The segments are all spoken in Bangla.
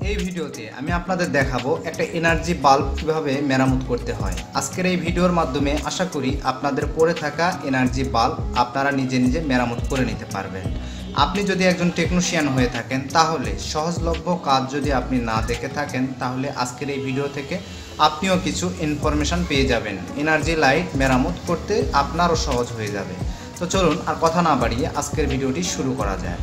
এই ভিডিওতে আমি আপনাদের দেখাবো একটা এনার্জি বাল্ব কিভাবে মেরামত করতে হয়। আজকের এই ভিডিওর মাধ্যমে আশা করি আপনাদের পড়ে থাকা এনার্জি বাল্ব আপনারা নিজে নিজে মেরামত করে নিতে পারবেন। আপনি যদি একজন টেকনিশিয়ান হয়ে থাকেন তাহলে সহজলভ্য কাজ যদি আপনি না দেখে থাকেন তাহলে আজকের এই ভিডিও থেকে আপনিও কিছু ইনফরমেশন পেয়ে যাবেন। এনার্জি লাইট মেরামত করতে আপনারও সহজ হয়ে যাবে। তো চলুন আর কথা না বাড়িয়ে আজকের ভিডিওটি শুরু করা যায়।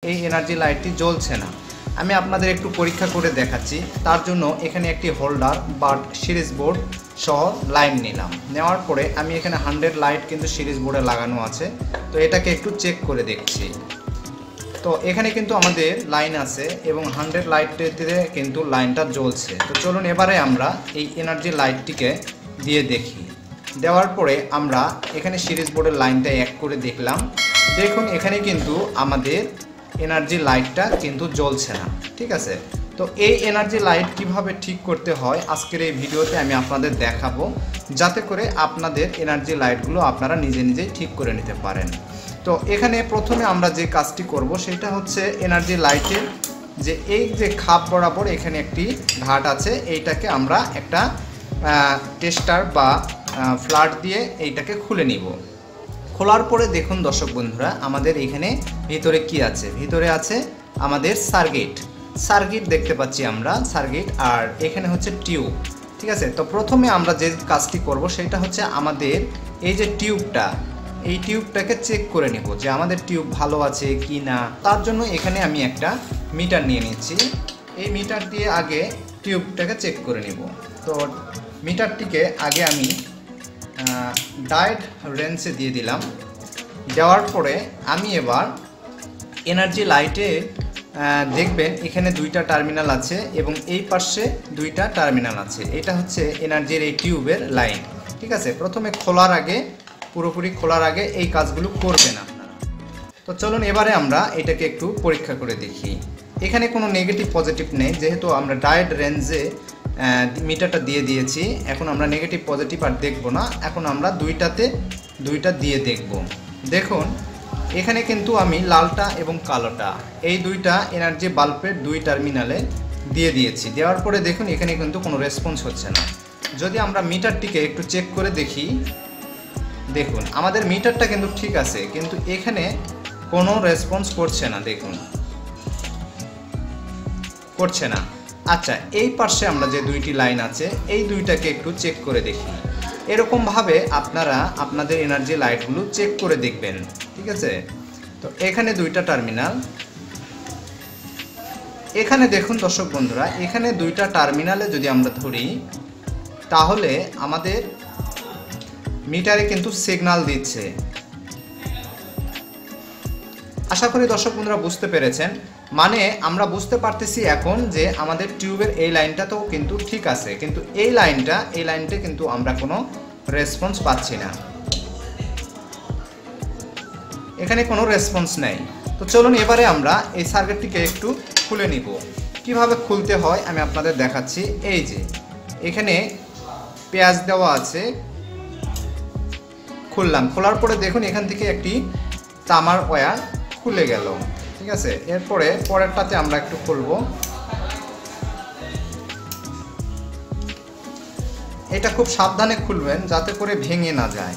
এই এনার্জি লাইটটি জ্বলছে না, আমি আপনাদের একটু পরীক্ষা করে দেখাচ্ছি। তার জন্য এখানে একটি হোল্ডার বা সিরিজ বোর্ড সহ লাইন নিলাম। নেওয়ার পরে আমি এখানে 100 লাইট কিন্তু সিরিজ বোর্ডে লাগানো আছে, তো এটাকে একটু চেক করে দেখছি। তো এখানে কিন্তু আমাদের লাইন আছে এবং 100 লাইটটিতে কিন্তু লাইনটা জ্বলছে। তো চলুন এবারে আমরা এই এনার্জি লাইটটিকে দিয়ে দেখি। দেওয়ার পরে আমরা এখানে সিরিজ বোর্ডের লাইনটা এক করে দেখলাম। দেখুন এখানে কিন্তু আমাদের এনার্জি লাইটটা কিন্তু জ্বলছে না, ঠিক আছে। তো এই এনার্জি লাইট কিভাবে ঠিক করতে হয় আজকের এই ভিডিওতে আমি আপনাদের দেখাবো, যাতে করে আপনাদের এনার্জি লাইটগুলো আপনারা নিজে নিজেই ঠিক করে নিতে পারেন। তো এখানে প্রথমে আমরা যে কাজটি করব সেটা হচ্ছে এনার্জি লাইটের যে এই যে খাপ বরাবর এখানে একটি ঘাট আছে, এইটাকে আমরা একটা টেস্টার বা ফ্ল্যাট দিয়ে এইটাকে খুলে নিব। খোলার পরে দেখুন দর্শক বন্ধুরা, আমাদের এখানে ভিতরে কি আছে। ভিতরে আছে আমাদের সার্কিট দেখতে পাচ্ছি আমরা, সার্কিট, আর এখানে হচ্ছে টিউব, ঠিক আছে। তো প্রথমে আমরা যে কাজটি করব সেটা হচ্ছে আমাদের এই যে টিউবটা, এই টিউবটাকে চেক করে নিব যে আমাদের টিউব ভালো আছে কি না। তার জন্য এখানে আমি একটা মিটার নিয়ে নিচ্ছি। এই মিটার দিয়ে আগে টিউবটাকে চেক করে নিব। তো মিটারটিকে আগে আমি ডায়েট রেঞ্জে দিয়ে দিলাম। দেওয়ার পরে আমি এবার এনার্জি লাইটে দেখবেন এখানে দুইটা টার্মিনাল আছে এবং এই পাশে দুইটা টার্মিনাল আছে। এটা হচ্ছে এনার্জির এই টিউবের লাইন, ঠিক আছে। প্রথমে পুরোপুরি খোলার আগে এই কাজগুলো করবেন আপনারা। তো চলুন এবারে আমরা এটাকে একটু পরীক্ষা করে দেখি। এখানে কোনো নেগেটিভ পজিটিভ নেই, যেহেতু আমরা ডায়েট রেঞ্জে মিটারটা দিয়ে দিয়েছি। এখন আমরা নেগেটিভ পজিটিভ আর দেখব না, এখন আমরা দুইটা দিয়ে দেখব। দেখুন এখানে কিন্তু আমি লালটা এবং কালোটা এই দুইটা এনার্জি বাল্বের দুই টার্মিনালে দিয়ে দিয়েছি। দেওয়ার পরে দেখুন এখানে কিন্তু কোনো রেসপন্স হচ্ছে না। যদি আমরা মিটারটিকে একটু চেক করে দেখি, দেখুন আমাদের মিটারটা কিন্তু ঠিক আছে, কিন্তু এখানে কোনো রেসপন্স করছে না, দেখুন করছে না। আচ্ছা, এই পাশে আমরা যে দুইটি লাইন আছে এই দুইটাকে একটু চেক করে দেখি। এরকমভাবে আপনারা আপনাদের এনার্জি লাইটগুলো চেক করে দেখবেন, ঠিক আছে। তো এখানে দুইটা টার্মিনাল, এখানে দেখুন দর্শক বন্ধুরা, এখানে দুইটা টার্মিনালে যদি আমরা ধরি তাহলে আমাদের মিটারে কিন্তু সিগন্যাল দিচ্ছে। আশা করি দর্শক বন্ধুরা বুঝতে পেরেছেন। মানে আমরা বুঝতে পারতেছি এখন যে আমাদের টিউবের এই লাইনটা তো কিন্তু ঠিক আছে, কিন্তু এই লাইনটা কিন্তু আমরা কোনো রেসপন্স পাচ্ছি না, এখানে কোনো রেসপন্স নেই। তো চলুন এবারে আমরা এই সার্কিটটিকে একটু খুলে নিব। কিভাবে খুলতে হয় আমি আপনাদের দেখাচ্ছি। এই যে এখানে পেঁয়াজ দেওয়া আছে, খুললাম। খোলার পরে দেখুন এখান থেকে একটি তামার ওয়্যার খুলে গেল, ঠিক আছে। এরপরে পরেরটাতে আমরা একটু খুলবো। এটা খুব সাবধানে খুলবেন যাতে করে ভেঙে না যায়।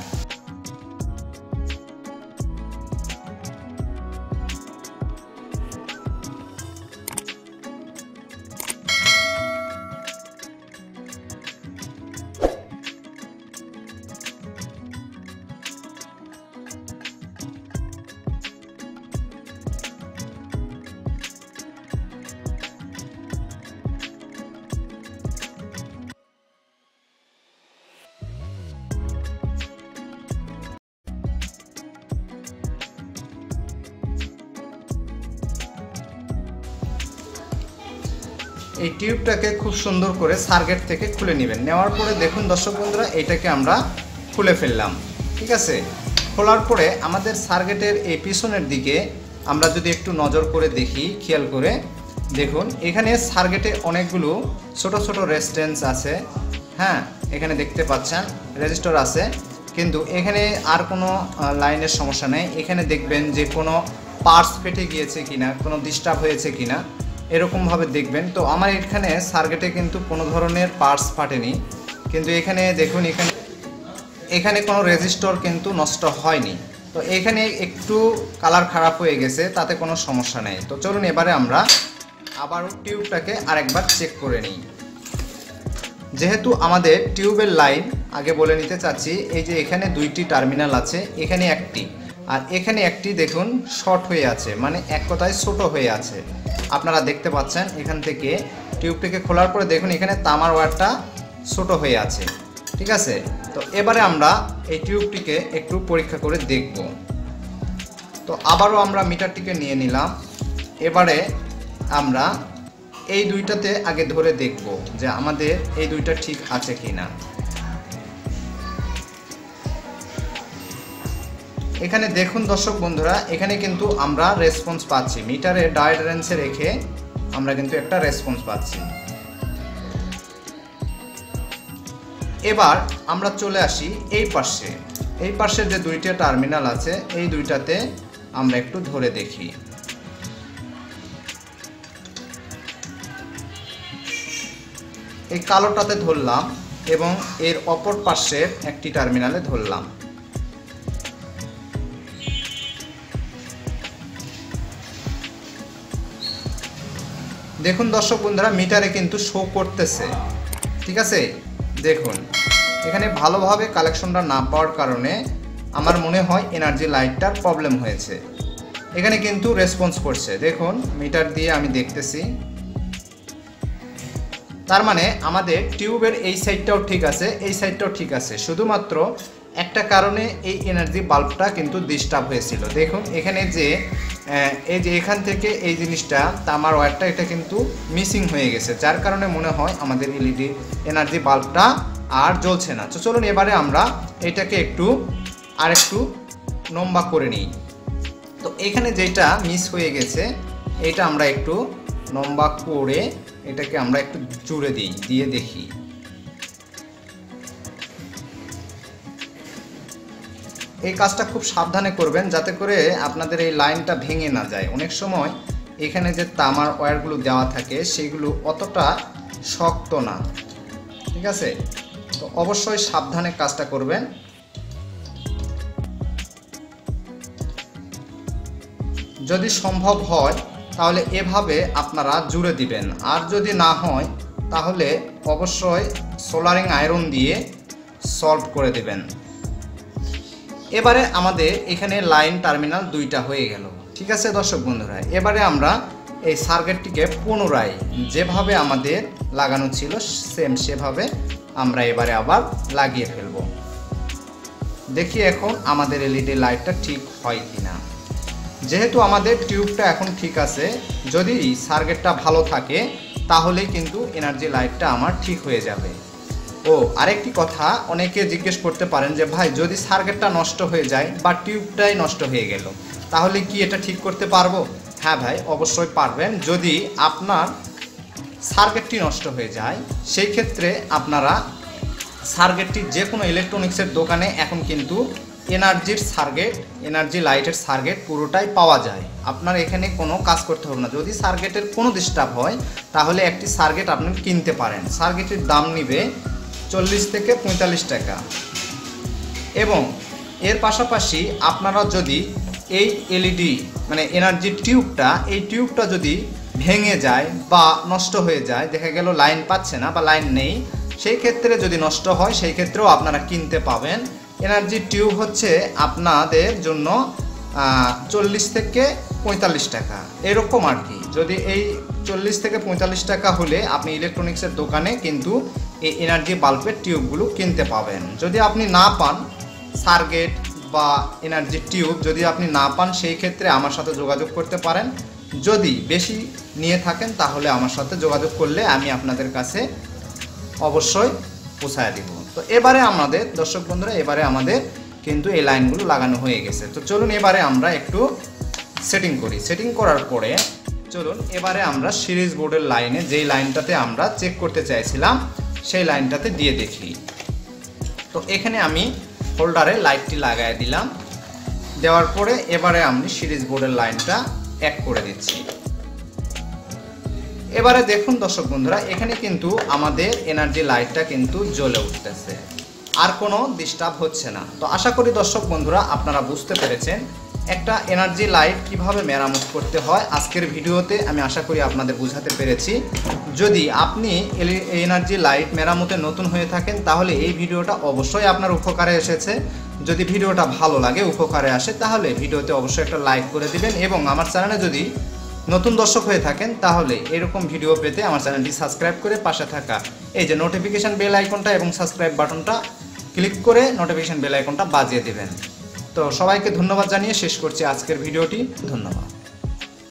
এই টিউবটাকে খুব সুন্দর করে সার্কিট থেকে খুলে নেবেন। নেওয়ার পরে দেখুন দর্শক বন্ধুরা, এইটাকে আমরা খুলে ফেললাম, ঠিক আছে। খোলার পরে আমাদের সার্কিটের এই পিছনের দিকে আমরা যদি একটু নজর করে দেখি, খেয়াল করে দেখুন এখানে সার্কিটে অনেকগুলো ছোট ছোট রেজিস্ট্যান্স আছে। হ্যাঁ, এখানে দেখতে পাচ্ছেন রেজিস্টর আছে। কিন্তু এখানে আর কোনো লাইনের সমস্যা নেই। এখানে দেখবেন যে কোনো পার্টস ফেটে গিয়েছে কিনা, কোনো ডিস্টার্ব হয়েছে কিনা, এরকমভাবে দেখবেন। তো আমার এখানে সার্কিটে কিন্তু কোনো ধরনের পার্টস ফাটেনি, কিন্তু এখানে দেখুন এখানে কোনো রেজিস্টর কিন্তু নষ্ট হয়নি। তো এখানে একটু কালার খারাপ হয়ে গেছে, তাতে কোনো সমস্যা নেই। তো চলুন এবারে আমরা আবারও টিউবটাকে আরেকবার চেক করে নিই। যেহেতু আমাদের টিউবের লাইন আগে বলে নিতে চাচ্ছি, এই যে এখানে দুইটি টার্মিনাল আছে, এখানে একটি আর এখানে একটি দেখুন শর্ট হয়ে আছে, মানে এক কথায় ছোট হয়ে আছে। আপনারা দেখতে পাচ্ছেন এখান থেকে টিউবটিকে খোলার পরে দেখুন এখানে তামার ওয়্যারটা ছোট হয়ে আছে, ঠিক আছে। তো এবারে আমরা এই টিউবটিকে একটু পরীক্ষা করে দেখব। তো আবারও আমরা মিটারটিকে নিয়ে নিলাম। এবারে আমরা এই দুইটাতে আগে ধরে দেখব যে আমাদের এই দুইটা ঠিক আছে কিনা। এখানে দেখুন দর্শক বন্ধুরা, এখানে কিন্তু আমরা রেসপন্স পাচ্ছি, মিটারে ডায়োড রেঞ্জে রেখে আমরা কিন্তু একটা রেসপন্স পাচ্ছি। এবার আমরা চলে আসি এই পাশে যে দুইটা টার্মিনাল আছে, এই দুইটাতে আমরা একটু ধরে দেখি। এই কালোটাতে ধরলাম এবং এর অপর পাশের একটি টার্মিনালে ধরলাম। দেখুন দর্শক বন্ধুরা, মিটারে কিন্তু শো করতেছে, ঠিক আছে। দেখুন এখানে ভালোভাবে কালেকশনটা না পাওয়ার কারণে আমার মনে হয় এনার্জি লাইটটার প্রবলেম হয়েছে। এখানে কিন্তু রেসপন্স করছে, দেখুন মিটার দিয়ে আমি দেখতেছি। তার মানে আমাদের টিউবের এই সাইডটাও ঠিক আছে, এই সাইডটাও ঠিক আছে, শুধুমাত্র একটা কারণে এই এনার্জি বাল্বটা কিন্তু ডিস্টার্ব হয়েছিল। দেখুন এখানে যে এই যে এখান থেকে এই জিনিসটা তামার ওয়্যারটা এটা কিন্তু মিসিং হয়ে গেছে, যার কারণে মনে হয় আমাদের এলইডি এনার্জি বাল্বটা আর জ্বলছে না। তো চলুন এবারে আমরা এটাকে আরেকটু লম্বা করে নিই। তো এখানে যেটা মিস হয়ে গেছে এটা আমরা একটু লম্বা করে এটাকে আমরা একটু জুড়ে দিয়ে দেখি। এই কাজটা খুব সাবধানে করবেন যাতে করে আপনাদের এই লাইনটা ভেঙে না যায়। অনেক সময় এখানে যে তামার ওয়্যারগুলো দেওয়া থাকে সেগুলো অতটা শক্ত না, ঠিক আছে। তো অবশ্যই সাবধানে কাজটা করবেন। যদি সম্ভব হয় তাহলে এভাবে আপনারা জুড়ে দিবেন, আর যদি না হয় তাহলে অবশ্যই সোলারিং আয়রন দিয়ে সলভ করে দেবেন। এবারে আমাদের এখানে লাইন টার্মিনাল দুইটা হয়ে গেল, ঠিক আছে দর্শক বন্ধুরা। এবারে আমরা এই সার্কিটটিকে পুনরায় যেভাবে আমাদের লাগানো ছিল সেভাবে আমরা এবারে আবার লাগিয়ে ফেলব। দেখি এখন আমাদের এলইডি লাইটটা ঠিক হয় কিনা। যেহেতু আমাদের টিউবটা এখন ঠিক আছে, যদি সার্কিটটা ভালো থাকে তাহলেই কিন্তু এনার্জি লাইটটা আমার ঠিক হয়ে যাবে। ও আরেকটি কথা, অনেকে জিজ্ঞেস করতে পারেন যে ভাই যদি সার্কিটটা নষ্ট হয়ে যায় বা টিউবটাই নষ্ট হয়ে গেল তাহলে কি এটা ঠিক করতে পারবো? হ্যাঁ ভাই, অবশ্যই পারবেন। যদি আপনার সার্কিটটি নষ্ট হয়ে যায় সেই ক্ষেত্রে আপনারা সার্কিটটি যে কোনো ইলেকট্রনিক্সের দোকানে এখন কিন্তু এনার্জি লাইটের সার্কিট পুরোটাই পাওয়া যায়। আপনার এখানে কোনো কাজ করতে হবে না। যদি সার্কিটের কোনো ডিস্টার্ব হয় তাহলে একটি সার্কিট আপনি কিনতে পারেন। সার্কিটের দাম নিবে 40 থেকে 45 টাকা। এবং এর পাশাপাশি আপনারা যদি এই এলইডি মানে এনার্জি টিউবটা যদি ভেঙে যায় বা নষ্ট হয়ে যায়, দেখা গেল লাইন পাচ্ছে না বা লাইন নেই, সেই ক্ষেত্রে যদি নষ্ট হয় সেই ক্ষেত্রেও আপনারা কিনতে পাবেন। এনার্জি টিউব হচ্ছে আপনাদের জন্য 40 থেকে 45 টাকা এরকম আর কি। যদি এই 40 থেকে 45 টাকা হলে আপনি ইলেকট্রনিক্সের দোকানে কিন্তু এই এনার্জি বাল্বের টিউবগুলো কিনতে পাবেন। যদি আপনি না পান সার্কিট বা এনার্জি টিউব যদি আপনি না পান সেই ক্ষেত্রে আমার সাথে যোগাযোগ করতে পারেন। যদি বেশি নিয়ে থাকেন তাহলে আমার সাথে যোগাযোগ করলে আমি আপনাদের কাছে অবশ্যই পৌঁছায় দিব। তো এবারে আমাদের দর্শক বন্ধুরা আমাদের কিন্তু এই লাইনগুলো লাগানো হয়ে গেছে। তো চলুন এবারে আমরা একটু সেটিং করি। সেটিং করার পরে চলুন এবারে আমরা সিরিজ বোর্ডের লাইনে যেই লাইনটাতে আমরা চেক করতে চাইছিলাম সেই লাইনটাতে দিয়ে দেখি। তো এখানে আমি হোল্ডারে লাইটটি লাগাই দিলাম। দেওয়ার পরে এবারে আমি সিরিজ বোর্ডের লাইনটা এক করে দিচ্ছি। এবারে দেখুন দর্শক বন্ধুরা, এখানে কিন্তু আমাদের এনার্জি লাইটটা কিন্তু জ্বলে উঠতেছে, আর কোনো ডিস্টার্ব হচ্ছে না। তো আশা করি দর্শক বন্ধুরা আপনারা বুঝতে পেরেছেন একটা এনার্জি লাইট কিভাবে মেরামত করতে হয়। আজকের ভিডিওতে আমি আশা করি আপনাদের বোঝাতে পেরেছি। যদি আপনি এনার্জি লাইট মেরামতে নতুন হয়ে থাকেন তাহলে এই ভিডিওটা অবশ্যই আপনার উপকারে এসেছে। যদি ভিডিওটা ভালো লাগে, উপকারে আসে, তাহলে ভিডিওতে অবশ্যই একটা লাইক করে দিবেন এবং আমার চ্যানেলে যদি নতুন দর্শক হয়ে থাকেন তাহলে এরকম ভিডিও পেতে আমার চ্যানেলটি সাবস্ক্রাইব করে পাশে থাকা এই যে নোটিফিকেশন বেল আইকনটা এবং সাবস্ক্রাইব বাটনটা ক্লিক করে নোটিফিকেশন বেল আইকনটা বাজিয়ে দিবেন। তো সবাইকে ধন্যবাদ জানিয়ে শেষ করছি আজকের ভিডিওটি। ধন্যবাদ।